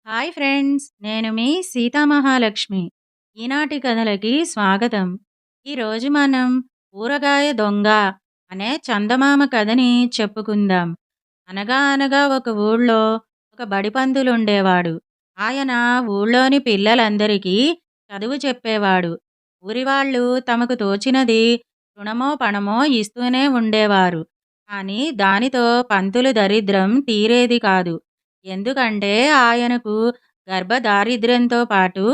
Hi friends, నేను మీ సీతామహాలక్ష్మి. ఈనాటి కథలకి స్వాగతం. ఈరోజు మనం ఊరగాయ దొంగ అనే చందమామ కథని చెప్పుకుందాం. అనగా అనగా ఒక ఊళ్ళో ఒక బడిపంతులుండేవాడు. ఆయన ఊళ్ళోని పిల్లలందరికీ చదువు చెప్పేవాడు. ఊరివాళ్ళు తమకు తోచినది రుణమో పణమో ఇస్తూనే ఉండేవారు. కానీ దానితో పంతులు దరిద్రం తీరేది కాదు. ఎందుకంటే ఆయనకు గర్భదారిద్ర్యంతో పాటు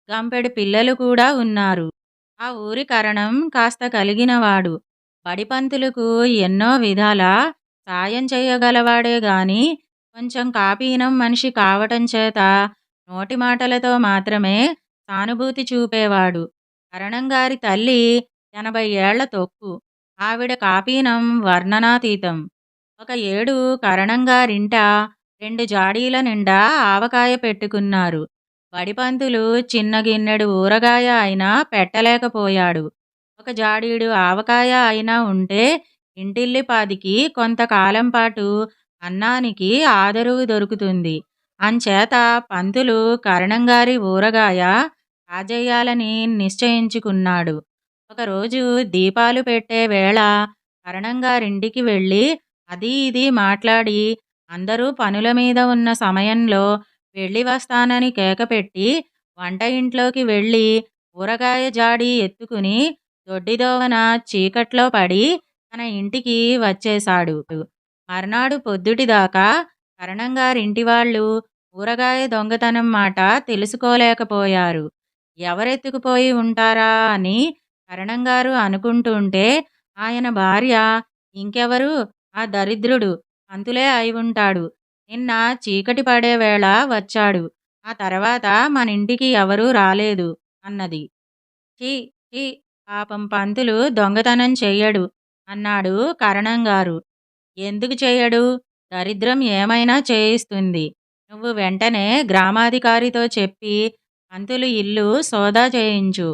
గంపెడు పిల్లలు కూడా ఉన్నారు. ఆ ఊరి కరణం కాస్త కలిగినవాడు. బడిపంతులకు ఎన్నో విధాల సాయం చేయగలవాడే గాని కొంచెం కాపీనం మనిషి కావటం చేత నోటి మాటలతో మాత్రమే సానుభూతి చూపేవాడు. కరణంగారి తల్లి 80 ఏళ్ల తొక్కు. ఆవిడ కాపీనం వర్ణనాతీతం. ఒక ఏడు కరణంగారింట 2 జాడీల నిండా ఆవకాయ పెట్టుకున్నారు. బడిపంతులు చిన్న గిన్నెడు ఊరగాయ అయినా పెట్టలేకపోయాడు. ఒక జాడీడు ఆవకాయ అయినా ఉంటే ఇంటిల్లిపాదికి కొంతకాలం పాటు అన్నానికి ఆదరువు దొరుకుతుంది. అంచేత పంతులు కరణంగారి ఊరగాయ కాజేయాలని నిశ్చయించుకున్నాడు. ఒకరోజు దీపాలు పెట్టే వేళ కరణంగారింటికి వెళ్ళి అది ఇది మాట్లాడి అందరూ పనుల మీద ఉన్న సమయంలో వెళ్ళి వస్తానని కేకపెట్టి వంట ఇంట్లోకి వెళ్ళి ఊరగాయ జాడీ ఎత్తుకుని దొడ్డిదోవన చీకట్లో పడి తన ఇంటికి వచ్చేశాడు. మర్నాడు పొద్దుటిదాకా కరణంగారింటివాళ్ళు ఊరగాయ దొంగతనం మాట తెలుసుకోలేకపోయారు. ఎవరెత్తుకుపోయి ఉంటారా అని కరణంగారు అనుకుంటుంటే ఆయన భార్య, ఇంకెవరు, ఆ దరిద్రుడు పంతులే అయి ఉంటాడు. నిన్న చీకటి పడే వేళ వచ్చాడు. ఆ తర్వాత మనింటికి ఎవరూ రాలేదు అన్నది. ఛీ! ఛీ! పాపం పంతులు దొంగతనం చెయ్యడు అన్నాడు కరణంగారు. ఎందుకు చెయ్యడు? దరిద్రం ఏమైనా చేయిస్తుంది. నువ్వు వెంటనే గ్రామాధికారితో చెప్పి పంతులు ఇల్లు సోదా చేయించు.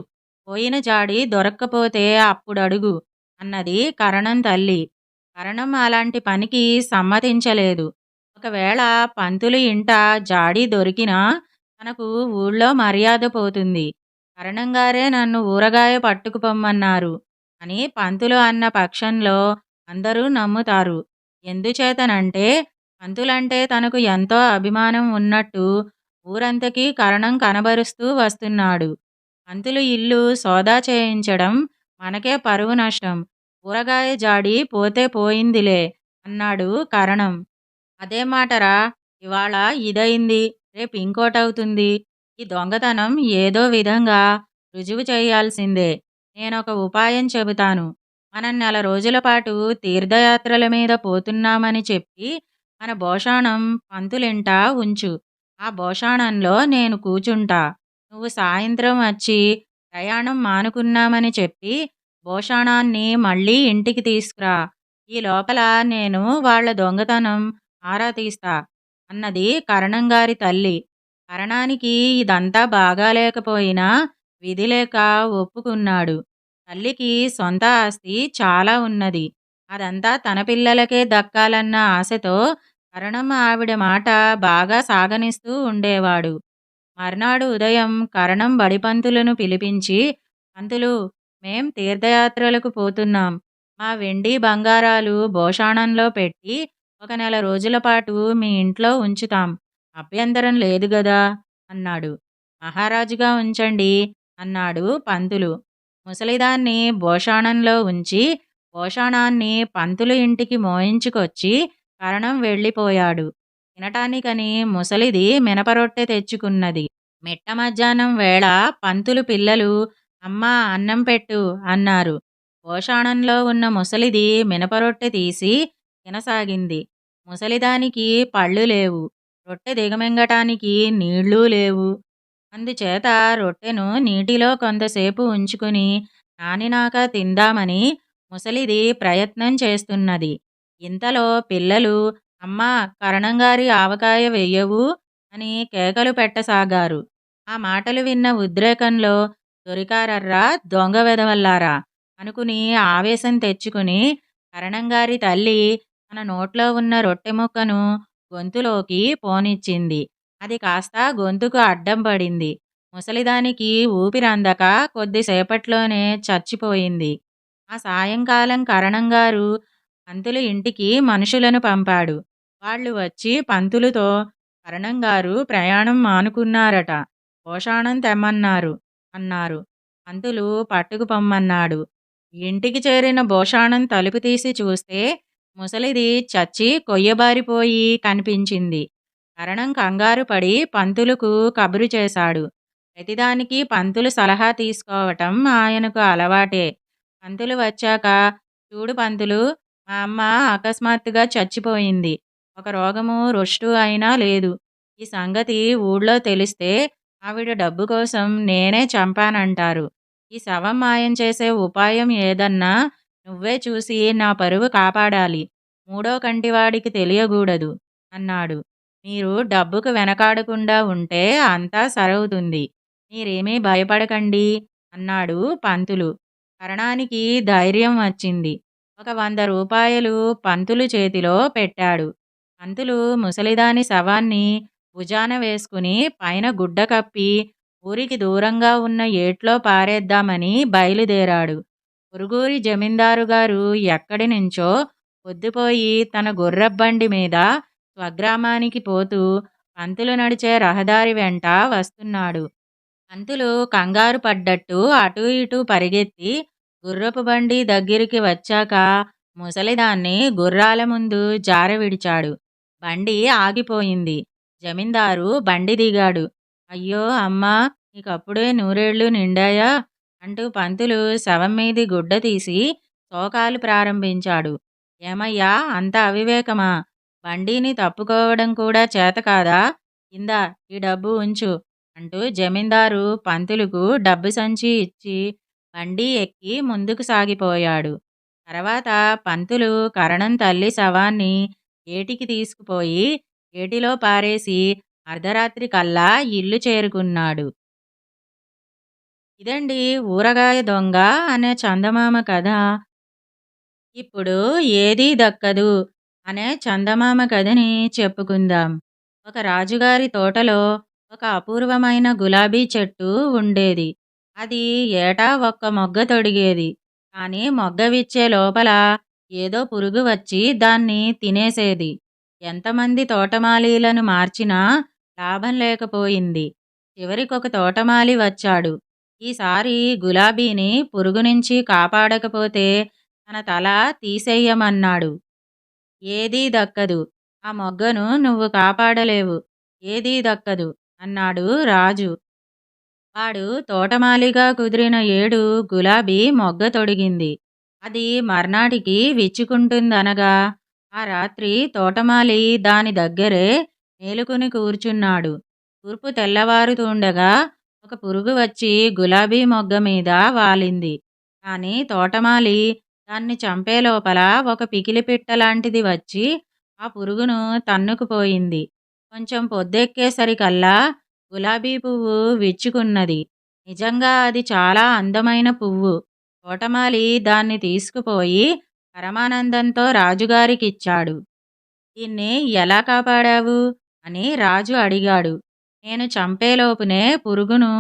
పోయిన జాడి దొరక్కపోతే అప్పుడడుగు అన్నది కరణం తల్లి. కరణం అలాంటి పనికి సమ్మతించలేదు. ఒకవేళ పంతులు ఇంట జాడీ దొరికినా తనకు ఊళ్ళో మర్యాద పోతుంది. కరణంగారే నన్ను ఊరగాయ పట్టుకుపొమ్మన్నారు అని పంతులు అన్న పక్షంలో అందరూ నమ్ముతారు. ఎందుచేతనంటే పంతులంటే తనకు ఎంతో అభిమానం ఉన్నట్టు ఊరంతకీ కరణం కనబరుస్తూ వస్తున్నాడు. పంతులు ఇల్లు సోదా చేయించడం మనకే పరువు నష్టం. ఊరగాయ జాడి పోతే పోయిందిలే అన్నాడు కరణం. అదే మాటరా, ఇవాళ ఇదయింది, రేపు ఇంకోటవుతుంది. ఈ దొంగతనం ఏదో విధంగా రుజువు చేయాల్సిందే. నేనొక ఉపాయం చెబుతాను. మనం నెల రోజుల పాటు తీర్థయాత్రల మీద పోతున్నామని చెప్పి మన భోషాణం పంతులింట ఉంచు. ఆ భోషాణంలో నేను కూచుంటా. నువ్వు సాయంత్రం వచ్చి ప్రయాణం మానుకున్నామని చెప్పి భోషాణాన్ని మళ్ళీ ఇంటికి తీసుకురా. ఈ లోపల నేను వాళ్ళ దొంగతనం ఆరా తీస్తా అన్నది కరణంగారి తల్లి. కరణానికి ఇదంతా బాగాలేకపోయినా విధిలేక ఒప్పుకున్నాడు. తల్లికి సొంత ఆస్తి చాలా ఉన్నది. అదంతా తన పిల్లలకే దక్కాలన్న ఆశతో కరణం ఆవిడ మాట బాగా సాగనిస్తూ ఉండేవాడు. మర్నాడు ఉదయం కరణం బడిపంతులను పిలిపించి, పంతులు, మేం తీర్థయాత్రలకు పోతున్నాం. మా వెండి బంగారాలు భోషాణంలో పెట్టి ఒక నెల రోజుల పాటు మీ ఇంట్లో ఉంచుతాం. అభ్యంతరం లేదు గదా అన్నాడు. మహారాజుగా ఉంచండి అన్నాడు పంతులు. ముసలిదాన్ని భోషాణంలో ఉంచి భోషాణాన్ని పంతులు ఇంటికి మోయించుకొచ్చి కరణం వెళ్ళిపోయాడు. తినటానికని ముసలిది మినపరొట్టె తెచ్చుకున్నది. మిట్ట మధ్యాహ్నం వేళ పంతులు పిల్లలు అమ్మా అన్నం పెట్టు అన్నారు. భోషాణంలో ఉన్న ముసలిది మినపరొట్టె తీసి తినసాగింది. ముసలిదానికి పళ్ళు లేవు. రొట్టె దిగమింగటానికి నీళ్ళూ లేవు. అందుచేత రొట్టెను నీటిలో కొంతసేపు ఉంచుకుని నానినాక తిందామని ముసలిది ప్రయత్నం చేస్తున్నది. ఇంతలో పిల్లలు అమ్మా కరణంగారి ఆవకాయ వెయ్యవు అని కేకలు పెట్టసాగారు. ఆ మాటలు విన్న ఉద్రేకంలో దొరికారర్రా దొంగ వెధవల్లారా అనుకుని ఆవేశం తెచ్చుకుని కరణంగారి తల్లి తన నోట్లో ఉన్న రొట్టె ముక్కను గొంతులోకి పోనిచ్చింది. అది కాస్త గొంతుకు అడ్డం పడింది. ముసలిదానికి ఊపిరందక కొద్దిసేపట్లోనే చచ్చిపోయింది. ఆ సాయంకాలం కరణంగారు పంతులు ఇంటికి మనుషులను పంపాడు. వాళ్ళు వచ్చి పంతులుతో కరణంగారు ప్రయాణం మానుకున్నారట. భోషాణం తెమ్మన్నారు అన్నారు. పంతులు పట్టుకు పొమ్మన్నాడు. ఇంటికి చేరిన భోషాణం తలుపు తీసి చూస్తే ముసలిది చచ్చి కొయ్యబారిపోయి కనిపించింది. కరణం కంగారు పడి పంతులుకు కబురు చేశాడు. ప్రతిదానికి పంతులు సలహా తీసుకోవటం ఆయనకు అలవాటే. పంతులు వచ్చాక, చూడు పంతులు, మా అమ్మ అకస్మాత్తుగా చచ్చిపోయింది. ఒక రోగము రొస్టు అయినా లేదు. ఈ సంగతి ఊళ్ళో తెలిస్తే ఆవిడ డబ్బు కోసం నేనే చంపానంటారు. ఈ శవం మాయం చేసే ఉపాయం ఏదన్నా నువ్వే చూసి నా పరువు కాపాడాలి. మూడో కంటివాడికి తెలియగూడదు అన్నాడు. మీరు డబ్బుకు వెనకాడకుండా ఉంటే అంతా సరవుతుంది. మీరేమీ భయపడకండి అన్నాడు పంతులు. కరణానికి ధైర్యం వచ్చింది. ఒక 100 రూపాయలు పంతులు చేతిలో పెట్టాడు. పంతులు ముసలిదాని శవాన్ని భుజాన వేసుకుని పైన గుడ్డ కప్పి ఊరికి దూరంగా ఉన్న ఏట్లో పారేద్దామని బయలుదేరాడు. పొరుగురి జమీందారు గారు ఎక్కడి నుంచో పొద్దుపోయి తన గుర్రబండి మీద స్వగ్రామానికి పోతూ పంతులు నడిచే రహదారి వెంట వస్తున్నాడు. పంతులు కంగారు పడ్డట్టు అటూ ఇటూ పరిగెత్తి గుర్రపు బండి దగ్గరికి వచ్చాక ముసలిదాన్ని గుర్రాల ముందు జారవిడిచాడు. బండి ఆగిపోయింది. జమీందారు బండి దిగాడు. అయ్యో అమ్మా, నీకప్పుడే 100 నిండాయా అంటూ పంతులు శవం మీది గుడ్డ తీసి శోకాలు ప్రారంభించాడు. ఏమయ్యా, అంత అవివేకమా? బండిని తప్పుకోవడం కూడా చేతకాదా? ఇందా ఈ డబ్బు ఉంచు అంటూ జమీందారు పంతులుకు డబ్బు సంచి ఇచ్చి బండి ఎక్కి ముందుకు సాగిపోయాడు. తర్వాత పంతులు కరణం తల్లి శవాన్ని ఏటికి తీసుకుపోయి ఏటిలో పారేసి అర్ధరాత్రి కల్లా ఇల్లు చేరుకున్నాడు. ఇదండి ఊరగాయ దొంగ అనే చందమామ కథ. ఇప్పుడు ఏదీ దక్కదు అనే చందమామ కథని చెప్పుకుందాం. ఒక రాజుగారి తోటలో ఒక అపూర్వమైన గులాబీ చెట్టు ఉండేది. అది ఏటా ఒక్క మొగ్గ తొడిగేది. కానీ మొగ్గ విచ్చే లోపల ఏదో పురుగు వచ్చి దాన్ని తినేసేది. ఎంతమంది తోటమాలీలను మార్చినా లాభం లేకపోయింది. చివరికొక తోటమాలి వచ్చాడు. ఈసారి గులాబీని పురుగు నుంచి కాపాడకపోతే తన తల తీసేయమన్నాడు. ఏదీ దక్కదు. ఆ మొగ్గను నువ్వు కాపాడలేవు. ఏదీ దక్కదు అన్నాడు రాజు. వాడు తోటమాలిగా కుదిరిన ఏడు గులాబీ మొగ్గ తొడిగింది. అది మర్నాటికి విచ్చుకుంటుందనగా ఆ రాత్రి తోటమాలి దాని దగ్గరే మేలుకుని కూర్చున్నాడు. తూర్పు తెల్లవారుతుండగా ఒక పురుగు వచ్చి గులాబీ మొగ్గ మీద వాలింది. కాని తోటమాలి దాన్ని చంపే లోపల ఒక పికిలిపిట్ట లాంటిది వచ్చి ఆ పురుగును తన్నుకుపోయింది. కొంచెం పొద్దెక్కేసరికల్లా గులాబీ పువ్వు విచ్చుకున్నది. నిజంగా అది చాలా అందమైన పువ్వు. తోటమాలి దాన్ని తీసుకుపోయి పరమానందంతో రాజుగారికిచ్చాడు. దీన్ని ఎలా కాపాడావు అని రాజు అడిగాడు. నేను చంపేలోపునే పురుగును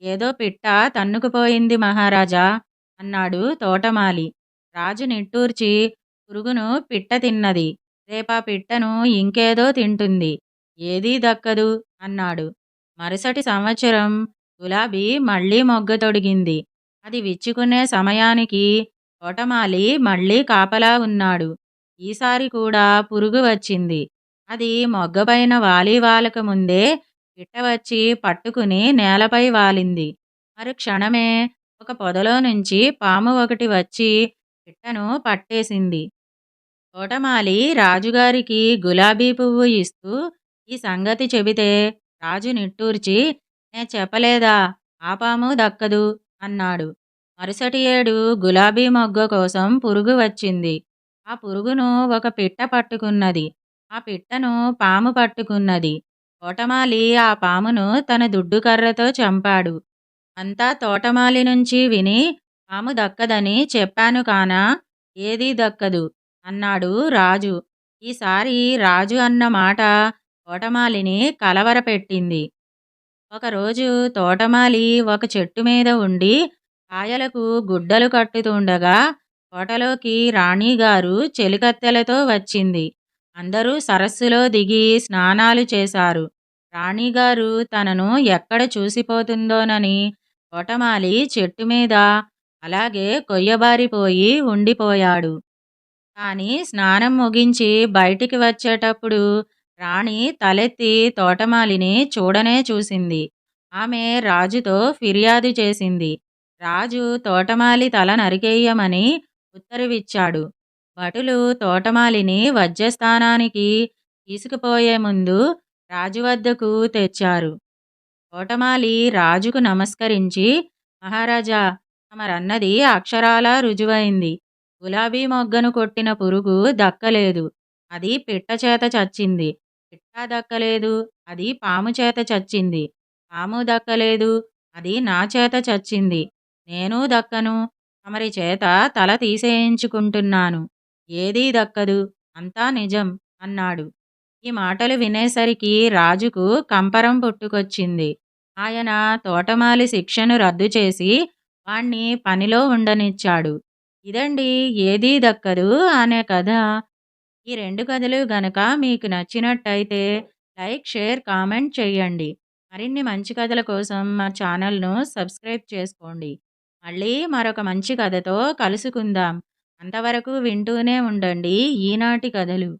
ఏదో పిట్ట తన్నుకుపోయింది మహారాజా అన్నాడు తోటమాలి. రాజు నిట్టూర్చి, పురుగును పిట్ట తిన్నది. రేపా పిట్టను ఇంకేదో తింటుంది. ఏదీ దక్కదు అన్నాడు. మరుసటి సంవత్సరం గులాబీ మళ్ళీ మొగ్గ తొడిగింది. అది విచ్చుకునే సమయానికి తోటమాలి మళ్ళీ కాపలా ఉన్నాడు. ఈసారి కూడా పురుగు వచ్చింది. అది మొగ్గపైన వాలక ముందే పిట్ట వచ్చి పట్టుకుని నేలపై వాలింది. మరుక్షణమే ఒక పొదలో నుంచి పాము ఒకటి వచ్చి పిట్టను పట్టేసింది. తోటమాలి రాజుగారికి గులాబీ పువ్వు ఇస్తూ ఈ సంగతి చెబితే రాజు నిట్టూర్చి, నే చెప్పలేదా, ఆ పాము దక్కదు అన్నాడు. మరుసటి ఏడు గులాబీ మొగ్గ కోసం పురుగు వచ్చింది. ఆ పురుగును ఒక పిట్ట పట్టుకున్నది. ఆ పిట్టను పాము పట్టుకున్నది. తోటమాలి ఆ పామును తన దుడ్డుకర్రతో చంపాడు. అంతా తోటమాలి నుంచి విని, పాము దక్కదని చెప్పాను కానా, ఏదీ దక్కదు అన్నాడు రాజు. ఈసారి రాజు అన్న మాట తోటమాలిని కలవరపెట్టింది. ఒకరోజు తోటమాలి ఒక చెట్టు మీద ఉండి కాయలకు గుడ్డలు కట్టుతుండగా తోటలోకి రాణిగారు చెలికత్తెలతో వచ్చింది. అందరూ సరస్సులో దిగి స్నానాలు చేశారు. రాణిగారు తనను ఎక్కడ చూసిపోతుందోనని తోటమాలి చెట్టు మీద అలాగే కొయ్యబారిపోయి ఉండిపోయాడు. కానీ స్నానం ముగించి బయటికి వచ్చేటప్పుడు రాణి తలెత్తి తోటమాలిని చూడనే చూసింది. ఆమె రాజుతో ఫిర్యాదు చేసింది. రాజు తోటమాలి తల నరికేయమని ఉత్తరువిచ్చాడు. భటులు తోటమాలిని వధ్యస్థానానికి తీసుకుపోయే ముందు రాజు వద్దకు తెచ్చారు. తోటమాలి రాజుకు నమస్కరించి, మహారాజా, తమరన్నది అక్షరాలా రుజువైంది. గులాబీ మొగ్గను కొట్టిన పురుగు దక్కలేదు, అది పిట్ట చేత చచ్చింది. పిట్ట దక్కలేదు, అది పాము చేత చచ్చింది. పాము దక్కలేదు, అది నా చేత చచ్చింది. నేను దక్కను, తమరి చేత తల తీసేయించుకుంటున్నాను. ఏదీ దక్కదు, అంతా నిజం అన్నాడు. ఈ మాటలు వినేసరికి రాజుకు కంపరం పుట్టుకొచ్చింది. ఆయన తోటమాలి శిక్షను రద్దు చేసి వాణ్ణి పనిలో ఉండనిచ్చాడు. ఇదండి ఏదీ దక్కదు అనే కథ. ఈ 2 కథలు గనక మీకు నచ్చినట్టయితే లైక్, షేర్, కామెంట్ చేయండి. మరిన్ని మంచి కథల కోసం మా ఛానల్‌ను సబ్స్క్రైబ్ చేసుకోండి. మళ్ళీ మరొక మంచి కథతో కలుసుకుందాం. అంతవరకు వింటూనే ఉండండి ఈనాటి కథలు.